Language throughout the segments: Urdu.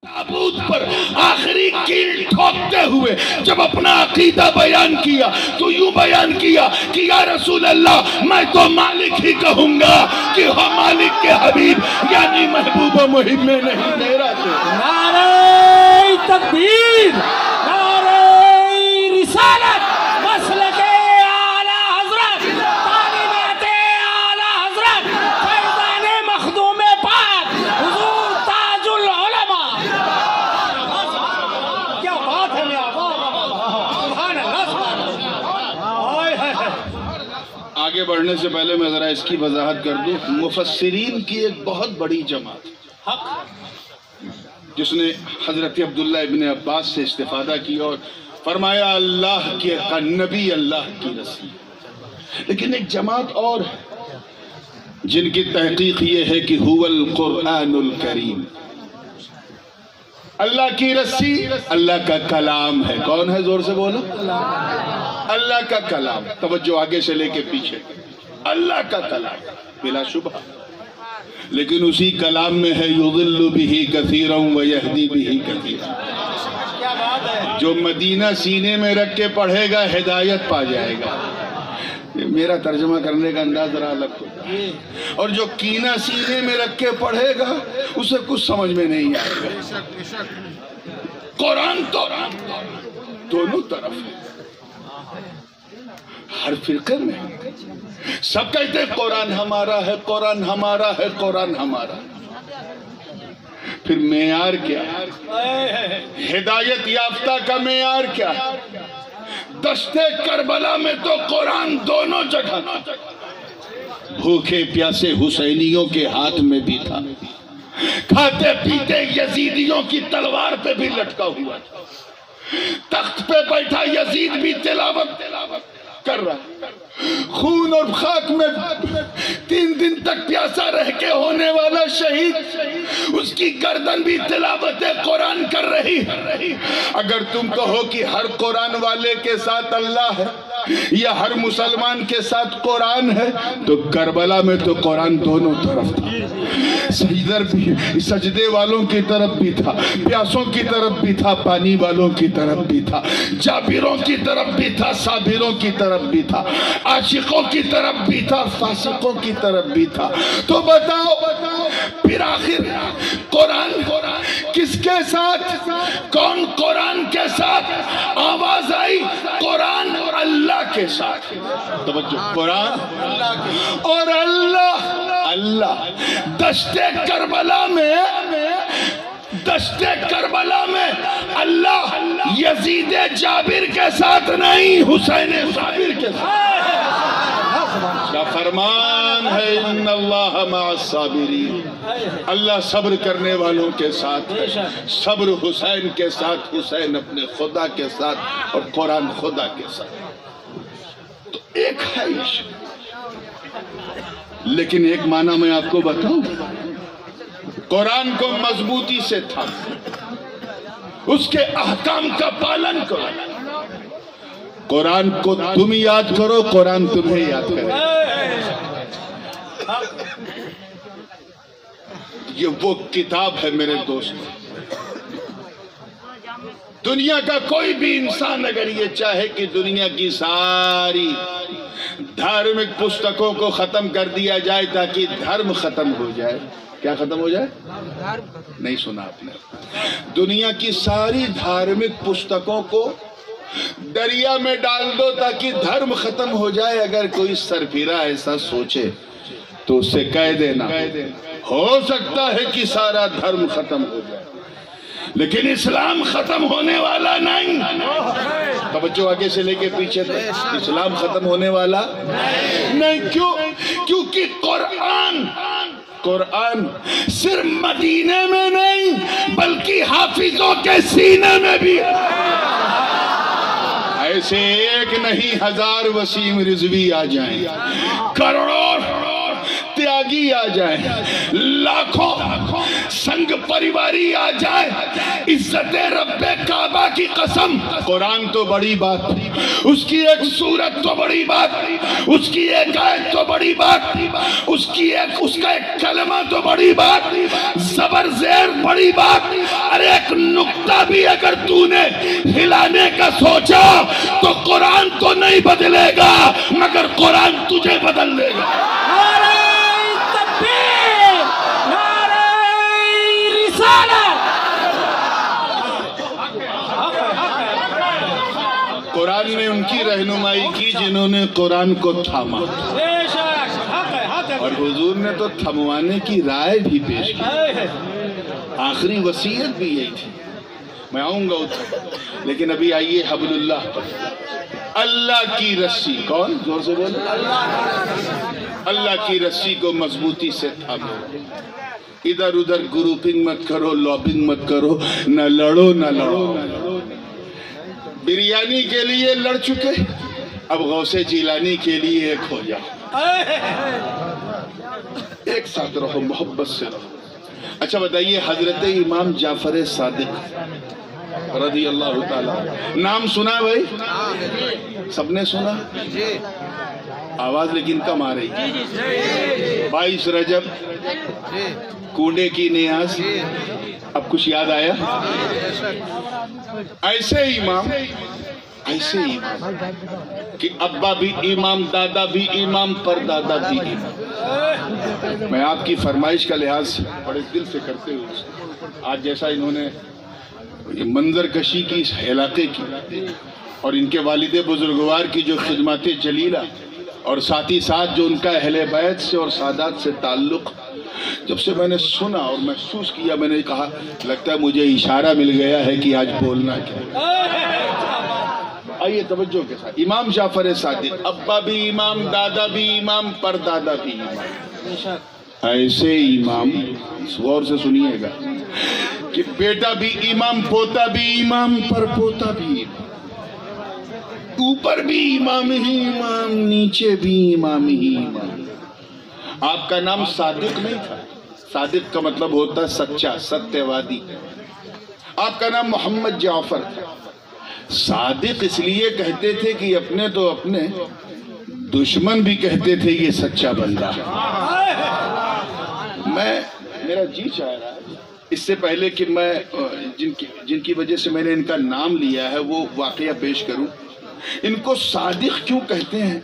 تابوت پر آخری کیل ٹھوکتے ہوئے جب اپنا عقیدہ بیان کیا تو یوں بیان کیا کہ یا رسول اللہ میں تو مالک ہی کہوں گا کہ ہو مالک کے حبیب یعنی محبوب و محب میں نہیں میرا تو نعرہ تکبیر، نعرہ رسالت، مسلک اعلی حضرت، تعلیمات اعلی حضرت، فیضان مخدوم پاک حضور تاج العلماء۔ کیا بات ہے میاں، سبحان اللہ، سبحان اللہ۔ آگے بڑھنے سے پہلے میں ذرا اس کی وضاحت کر دوں۔ مفسرین کی ایک بہت بڑی جماعت جس نے حضرت عبداللہ ابن عباس سے استفادہ کیا اور فرمایا اللہ کے نبی اللہ کی رسی، لیکن ایک جماعت اور جن کی تحقیق یہ ہے کہ هو القرآن الکریم، اللہ کی رسی اللہ کا کلام ہے۔ کون ہے؟ زور سے بولو، اللہ کا کلام۔ توجہ آگے سے لے کے پیچھے، اللہ کا کلام بلا شبہ، لیکن اسی کلام میں ہے یضل بہ کثیرا ویہدی بہ کثیرا۔ جو مدینہ سینے میں رکھ کے پڑھے گا ہدایت پا جائے گا۔ میرا ترجمہ کرنے کا انداز ذرا الگ ہوتا ہے، اور جو کینہ سینے میں رکھ کے پڑھے گا اسے کچھ سمجھ میں نہیں آئے گا۔ قرآن تو دونوں طرف ہے، ہر فرقے میں سب کہتے ہیں قرآن ہمارا ہے، قرآن ہمارا ہے، قرآن ہمارا۔ پھر معیار کیا ہے؟ ہدایت یافتہ کا معیار کیا ہے؟ دشت کربلا میں تو قرآن دونوں جگہ، بھوکے پیاسے حسینیوں کے ہاتھ میں بھی تھا، کھاتے پیتے یزیدیوں کی تلوار پہ بھی لٹکا ہوا تھا، تخت پہ بیٹھا یزید بھی تلاوت کر رہا، خون اور خاک میں 3 دن تک پیاسا رہ کے ہونے والا شہید، اس کی گردن بھی تلاوت قرآن کر رہی ہے۔ اگر تم کہو کہ ہر قرآن والے کے ساتھ اللہ ہے یا ہر مسلمان کے ساتھ قرآن ہے، تو کربلا میں تو قرآن دونوں طرف تھا، ادھر بھی سجدے والوں کی طرف بھی تھا، پیاسوں کی طرف بھی تھا، پانی والوں کی طرف بھی تھا، جابروں کی طرف بھی تھا، صابروں کی طرف بھی تھا، عاشقوں کی طرف بھی تھا، فاسقوں کی طرف بھی تھا۔ تو بتاؤ پھر آخر قرآن کس کے ساتھ؟ کون قرآن کے ساتھ؟ آواز آئی قرآن اللہ کے ساتھ۔ توجہ، قرآن اور اللہ دشت کربلا میں اللہ یزید جابر کے ساتھ نہیں، حسین صابر کے ساتھ۔ کا فرمان ہے ان اللہ مع الصابرین، اللہ صبر کرنے والوں کے ساتھ ہے۔ صبر حسین کے ساتھ، حسین اپنے خدا کے ساتھ، اور قرآن خدا کے ساتھ۔ تو ایک ہے عشق، لیکن ایک معنی میں آپ کو بتاؤں، قرآن کو مضبوطی سے تھا، اس کے احکام کا پالن کرو، قرآن کو تم یاد کرو، قرآن تمہیں یاد کرے۔ یہ وہ کتاب ہے میرے دوست، دنیا کا کوئی بھی انسان اگر یہ چاہے کہ دنیا کی ساری دھارمک پستکوں کو ختم کر دیا جائے تاکہ دھرم ختم ہو جائے، کیا ختم ہو جائے؟ نہیں سنا آپ نے؟ دنیا کی ساری دھارمک پستکوں کو دریا میں ڈال دو تاکہ دھرم ختم ہو جائے، اگر کوئی سرفیرا ایسا سوچے تو اسے کہہ دینا ہو سکتا ہے کہ سارا دھرم ختم ہو جائے، لیکن اسلام ختم ہونے والا نہیں۔ توجہ آگے سے لے کے پیچھے تک، اسلام ختم ہونے والا نہیں۔ کیونکہ قرآن صرف مدینے میں نہیں بلکہ حافظوں کے سینے میں بھی ہے۔ ایسے ایک نہیں، 1000 وسیم رضوی آ جائیں، کروڑوں تیاگی آ جائیں، لاکھوں سنگ پریواری آ جائیں، عزت رب کعبہ کی قسم، قرآن تو بڑی بات، اس کی ایک سورت تو بڑی بات، اس کی ایک آیت تو بڑی بات، اس کا ایک کلمہ تو بڑی بات، زبر زیر بڑی بات، ارے ایک نقطہ بھی اگر تو نے ہلانے کا سوچا تو قرآن تو نہیں بدلے گا مگر قرآن تجھے بدل دے گا۔ نعرہ تکبیر، نعرہ رسالت۔ قرآن نے ان کی رہنمائی کی جنہوں نے قرآن کو تھاما، بے شک، حق ہے، حق ہے۔ اور حضور نے تو تھموانے کی رائے بھی پیش کی۔ آخری وصیت بھی یہی تھی، میں آؤں گا ادھر، لیکن ابھی آئیے حبل اللہ پر۔ اللہ کی رسی، کون؟ زور سے بولے۔ اللہ کی رسی کو مضبوطی سے تھامو، ادھر ادھر گروپنگ مت کرو، لابنگ مت کرو، نہ لڑو نہ لڑو۔ بریانی کے لیے لڑ چکے، اب غوث جیلانی کے لیے ایک ہو جاؤ، ایک ساتھ رہو، محبت سے رہو۔ اچھا بتائیے، حضرت امام جعفر صادق رضی اللہ تعالیٰ، نام سنا بھائی؟ سب نے سنا؟ آواز لیکن کم آ رہی ہے۔ 22 رجب، کونڈے کی نیاز، اب کچھ یاد آیا؟ ایسے امام کہ ابا بھی امام، دادا بھی امام، پر دادا بھی امام۔ میں آپ کی فرمائش کا لحاظ بڑے دل سے کرتے ہوئے، آج جیسا انہوں نے منظر کشی کی اس علاقے کی اور ان کے والد بزرگوار کی جو خدمات جلیلہ اور ساتھ ہی ساتھ جو ان کا اہل بیت سے اور سادات سے تعلق، جب سے میں نے سنا اور محسوس کیا، میں نے کہا لگتا ہے مجھے اشارہ مل گیا ہے کہ آج بولنا کیا۔ آئیے توجہ کے ساتھ، امام جعفر صادق، ابا بھی امام، دادا بھی امام، پر دادا بھی امام۔ ایسے امام، غور سے سنیے گا، کہ بیٹا بھی امام، پوتا بھی امام، پر پوتا بھی امام، اوپر بھی امام ہی امام، نیچے بھی امام ہی امام۔ آپ کا نام صادق نہیں تھا، صادق کا مطلب ہوتا ہے سچا، ستیہ وادی۔ آپ کا نام محمد جعفر تھا۔ صادق اس لیے کہتے تھے کہ اپنے تو اپنے دشمن بھی کہتے تھے یہ سچا بندہ۔ میرا جی چاہ رہا ہے اس سے پہلے کہ میں جن کی وجہ سے میں نے ان کا نام لیا ہے وہ واقعہ پیش کروں، ان کو صادق کیوں کہتے ہیں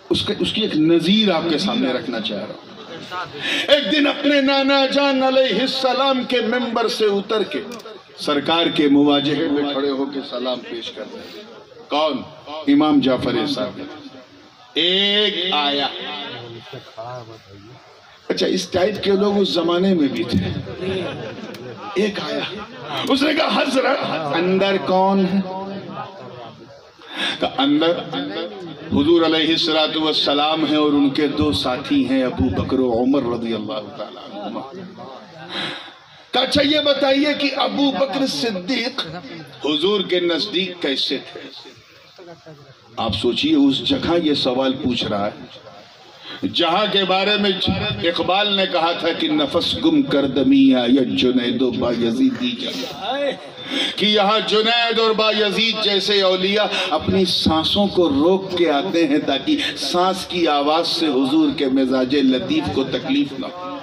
اس کی ایک نظیر آپ کے سامنے رکھنا چاہ رہا ہوں۔ ایک دن اپنے نانا جان علیہ السلام کے ممبر سے اتر کے سرکار کے مواجہے میں کھڑے ہو کے سلام پیش کر رہے ہیں۔ کون؟ امام جعفر صادق۔ ایک آیا، اچھا اس ٹائپ کے لوگ اس زمانے میں بھی تھے۔ ایک آیا، اس نے کہا حضرت اندر کون ہے؟ کہا اندر حضور علیہ السلام ہیں اور ان کے دو ساتھی ہیں ابو بکر و عمر رضی اللہ تعالیٰ عنہما۔ کہا اچھا یہ بتائیے کہ ابو بکر صدیق حضور کے نزدیک کیسے تھے؟ آپ سوچئے اس جگہ یہ سوال پوچھ رہا ہے جہاں کے بارے میں اقبال نے کہا تھا کہ نفس گم کر دمی آیت جنید و بایزیدی جگہ، کہ یہاں جنید اور بایزید جیسے اولیاء اپنی سانسوں کو روک کے آتے ہیں تاکہ سانس کی آواز سے حضور کے مزاج لطیف کو تکلیف نہ ہو۔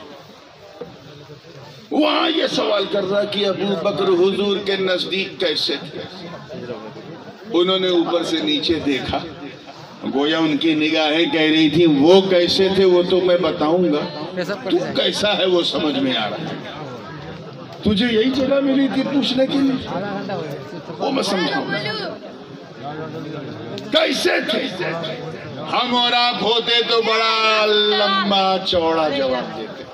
وہاں یہ سوال کر رہا کہ ابو بکر حضور کے نزدیک کیسے تھے؟ انہوں نے اوپر سے نیچے دیکھا، گویا ان کی نگاہیں کہہ رہی تھی وہ کیسے تھے وہ تو میں بتاؤں گا، تو کیسا ہے وہ سمجھ میں آ رہا ہے۔ تجھے یہی جگہ ملی تھی پوچھنے کے لیے، وہ میں سمجھاؤں کیسے تھے؟ ہم اور آپ ہوتے تو بڑا لمبا چوڑا جواب دیتے،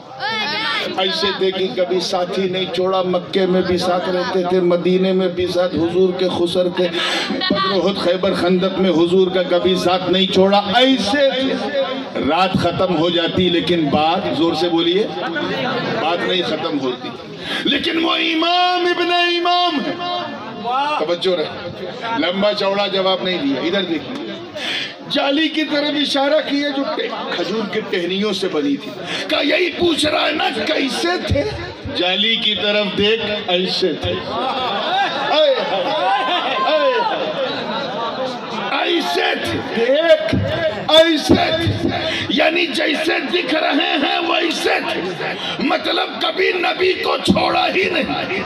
ایسے تھے کہ کبھی ساتھی نہیں چھوڑا، مکے میں بھی ساتھ رہتے تھے، مدینے میں بھی ساتھ حضور کے خسر تھے، بدر احد خیبر خندق میں حضور کا کبھی ساتھ نہیں چھوڑا، ایسے تھے۔ رات ختم ہو جاتی لیکن بات، زور سے بولیے، بات نہیں ختم ہوتی، لیکن وہ امام ابن امام ہے۔ توجہ رہے، لمبا چوڑا جواب نہیں دیا۔ ادھر دیکھیں، جالی کی طرف اشارہ کیا جو کھجور کی ٹہنیوں سے بنی تھی، کہا یہی پوچھ رہا ہے نا کیسے تھے؟ جالی کی طرف دیکھ، ایسے تھے، ایسے تھے، دیکھ ایسے تھے۔ یعنی جیسے دکھ رہے ہیں ویسے تھے، مطلب کبھی نبی کو چھوڑا ہی نہیں۔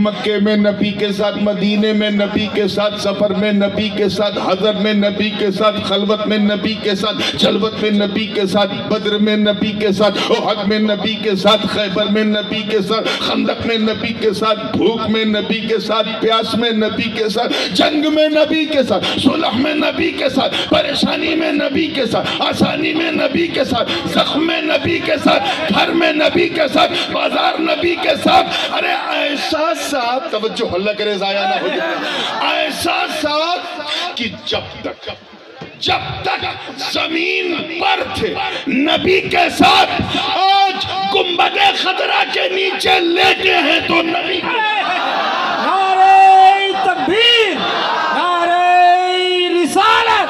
مکے میں نبی کے ساتھ، مدینے میں نبی کے ساتھ، سفر میں نبی کے ساتھ، حضر میں نبی کے ساتھ، خلوت میں نبی کے ساتھ، جلوت میں نبی کے ساتھ، بدر میں نبی کے ساتھ، احد میں نبی کے ساتھ، خیبر میں نبی کے ساتھ، خندق میں نبی کے ساتھ، بھوک میں نبی کے ساتھ، پیاس میں نبی کے ساتھ، جنگ میں نبی کے ساتھ، صلح میں نبی کے ساتھ، پریشانی میں نبی کے ساتھ، آسانی میں نبی کے ساتھ، زخم میں نبی کے ساتھ، گھر میں نبی کے ساتھ، بازار نبی کے ساتھ۔ ارے ایسا ساتھ، توجہ اللہ کرے ضائع نہ ہو جائے، ایسا ساتھ کہ جب تک زمین پر تھے نبی کے ساتھ، آج گنبد خضرا کے نیچے لیٹے ہیں تو نبی نعرہ تکبیر، نعرہ رسالت،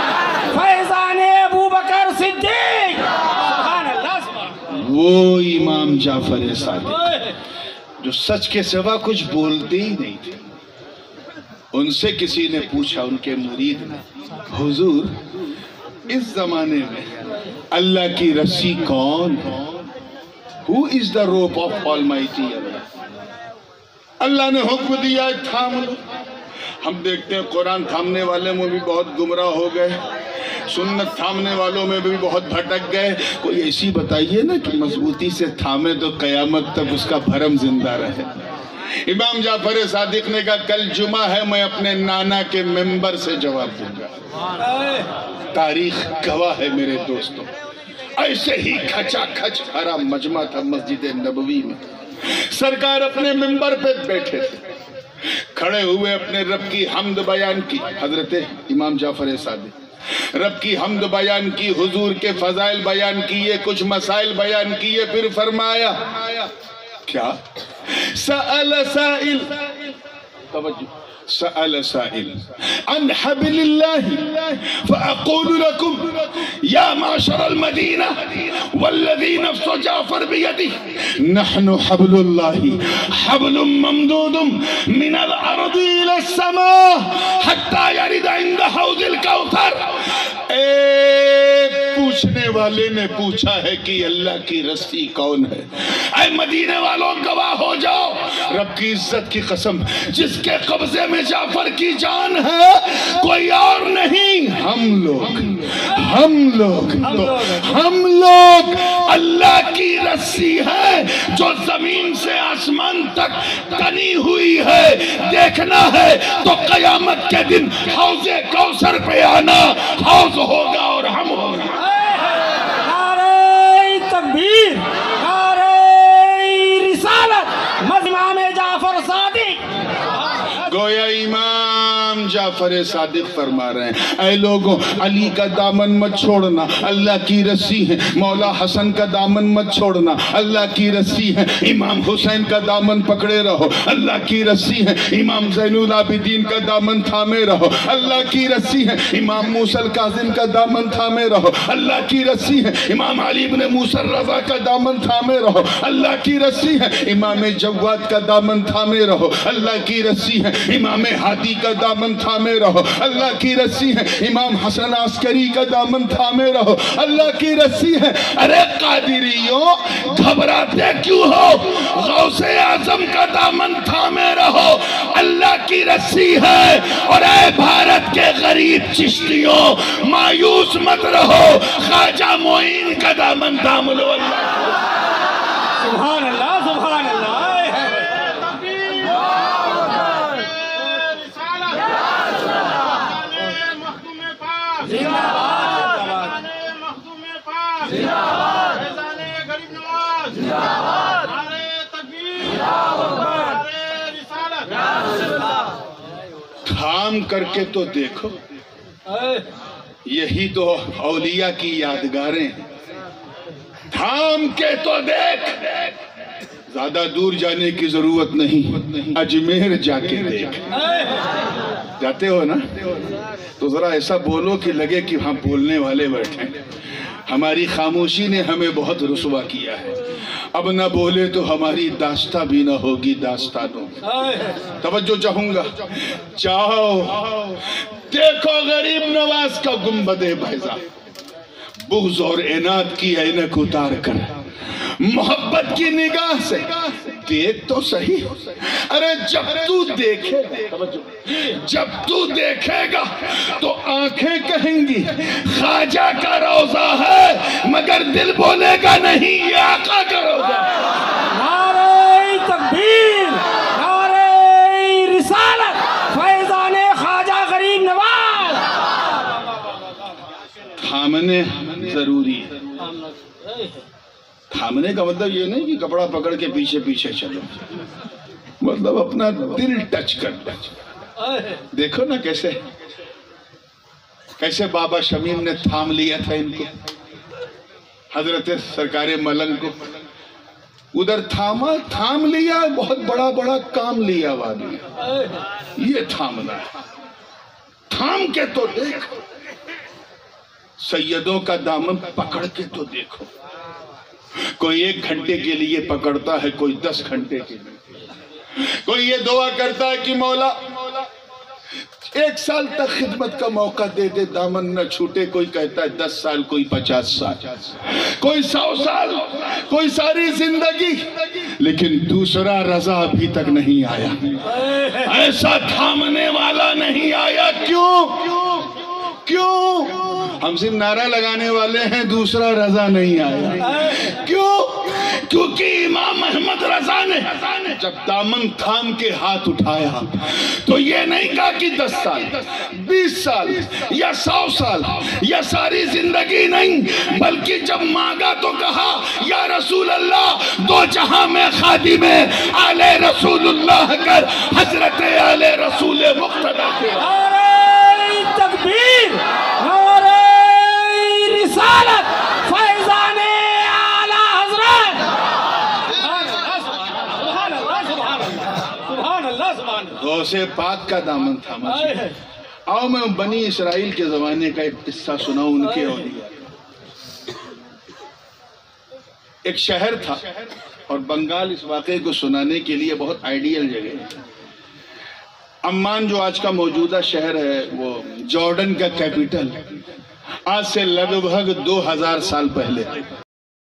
فیضان ابو بکر صدیق، سبحان اللہ۔ وہ امام جعفر صادق جو سچ کے سوا کچھ بولتے ہی نہیں تھے، ان سے کسی نے پوچھا، ان کے مرید نے، حضور اس زمانے میں اللہ کی رسی کون؟ Who is the rope of Almighty Allah؟ اللہ نے حکم دیا ہے تھام لو۔ ہم دیکھتے ہیں قرآن تھامنے والے میں بھی بہت گمراہ ہو گئے، سنت تھامنے والوں میں بھی بہت بھٹک گئے۔ کوئی ایسی بتائیے نا کہ مضبوطی سے تھامے تو قیامت تک اس کا بھرم زندہ رہے۔ امام جعفر صادق نے کہا کل جمعہ ہے، میں اپنے نانا کے ممبر سے جواب دوں گا۔ تاریخ گواہ ہے میرے دوستوں، ایسے ہی کھچا کھچ بھرا مجمع تھا مسجد نبوی میں۔ سرکار اپنے ممبر پہ بیٹھے تھے، کھڑے ہوئے اپنے رب کی حمد بیان کی، حضرت امام جعفر صادق رب کی حمد بیان کی، حضور کے فضائل بیان کیے، کچھ مسائل بیان کیے، پھر فرمایا کیا؟ سأل سائل، توجہ، سأل سائل عن حبل الله فأقول لكم يا معشر المدينة والذي نفس جعفر بيده نحن حبل الله حبل ممدود من الأرض إلى السماء حتى يرد عند حوض الكوثر۔ ایک پوچھنے والے نے پوچھا ہے کہ اللہ کی رسی کون ہے؟ اے مدینے والوں گواہ ہو جاؤ، رب کی عزت کی قسم، جس کے قبضے میں جعفر کی جان ہے کوئی اور نہیں، ہم لوگ اللہ کی رسی ہے جو زمین سے آسمان تک تنی ہوئی ہے۔ دیکھنا ہے تو قیامت کے دن حوض کوثر پہ آنا، حوض ہوگا اور ہم ہوگا۔ نعرہ تکبیر، نعرہ رسالت، امام جعفر صادق۔ گویا امام جعفر صادق فرما رہے ہیں اے لوگوں، علی کا دامن مت چھوڑنا، اللہ کی رسی ہے۔ مولا حسن کا دامن مت چھوڑنا، اللہ کی رسی ہے۔ امام حسین کا دامن پکڑے رہو، اللہ کی رسی ہے۔ امام زین العابدین کا دامن تھامے رہو، اللہ کی رسی ہے۔ امام موسیٰ الکاظم کا دامن تھامے رہو، اللہ کی رسی ہے۔ امام علی بن موسیٰ الرضا کا دامن تھامے رہو، اللہ کی رسی ہے۔ امام جواد کا دامن تھامے رہو، اللہ کی رسی ہے۔ امام ہادی کا دامن تھامے رہو، اللہ کی رسی ہے۔ امام حسن عسکری کا دامن تھامے رہو، اللہ کی رسی ہے۔ ارے قادریوں گھبراتے کیوں ہو؟ غوث اعظم کا دامن تھامے رہو، اللہ کی رسی ہے۔ اور اے بھارت کے غریب چشتیوں مایوس مت رہو، خواجہ معین کا دامن تھام لو۔ سبحان اللہ، سبحان اللہ۔ تھام کر کے تو دیکھو، یہی تو اولیاء کی یادگاریں ہیں۔ تھام کے تو دیکھ، زیادہ دور جانے کی ضرورت نہیں، اجمیر جا کے دیکھ۔ جاتے ہو نا تو ذرا ایسا بولو کہ لگے کہ ہم بولنے والے بیٹھے ہیں۔ ہماری خاموشی نے ہمیں بہت رسوا کیا ہے، اب نہ بولے تو ہماری داستہ بھی نہ ہوگی داستانوں۔ توجہ چاہوں گا، چاہو دیکھو غریب نواز کا گنبد بیضا، بغض اور عناد کی عینک اتار کر محبت کی نگاہ سے دیکھ تو صحیح. ارے جب تو دیکھے گا تو آنکھیں کہیں گی خواجہ کا روضہ ہے، مگر دل بولے گا نہیں یہ آقا کا روضہ ہے. نعرہ تکبیر، نعرہ رسالت، فیضان خواجہ غریب نواز. تھامنے ضروری ہے. تھامنے کا مطلب یہ نہیں کہ کپڑا پکڑ کے پیچھے پیچھے چلو، مطلب اپنا دل ٹچ کر لو. دیکھو نا کیسے بابا شمیم نے تھام لیا تھا ان کو، حضرت سرکار ملنگ کو ادھر تھام لیا، بہت بڑا کام لیا والی. یہ تھامنا ہے. تھام کے تو دیکھو، سیدوں کا دامن پکڑ کے تو دیکھو. کوئی 1 گھنٹے کے لیے پکڑتا ہے، کوئی 10 گھنٹے کے لیے. کوئی یہ دعا کرتا ہے کہ مولا 1 سال تک خدمت کا موقع دے دے، دامن نہ چھوٹے. کوئی کہتا ہے 10 سال، کوئی 50 سال، کوئی 100 سال، کوئی ساری زندگی. لیکن دوسرا رضا ابھی تک نہیں آیا، ایسا تھامنے والا نہیں آیا. کیوں؟ ہم صرف نعرہ لگانے والے ہیں، دوسرا رضا نہیں آیا. کیونکہ امام احمد رضا نے جب دامن تھام کے ہاتھ اٹھایا تو یہ نہیں کہا کہ 10 سال، 20 سال یا 100 سال یا ساری زندگی نہیں، بلکہ جب مانگا تو کہا یا رسول اللہ 2 جہاں میں خادم آل رسول اللہ کر حضرت آل رسول مقتدی کے. تکبیر، نعرہ رسالت، فیضان اعلی حضرت. سبحان اللہ. غوث پاک کا دامن تھاما. آؤ میں بنی اسرائیل کے زمانے کا ایک قصہ سناؤں. ان کے اولیاء ایک شہر تھا، اور بنگال اس واقعے کو سنانے کے لیے بہت آئیڈیل جگہ ہے. عمان جو آج کا موجودہ شہر ہے وہ جارڈن کا کیپٹل، آج سے لگ بھگ 2000 سال پہلے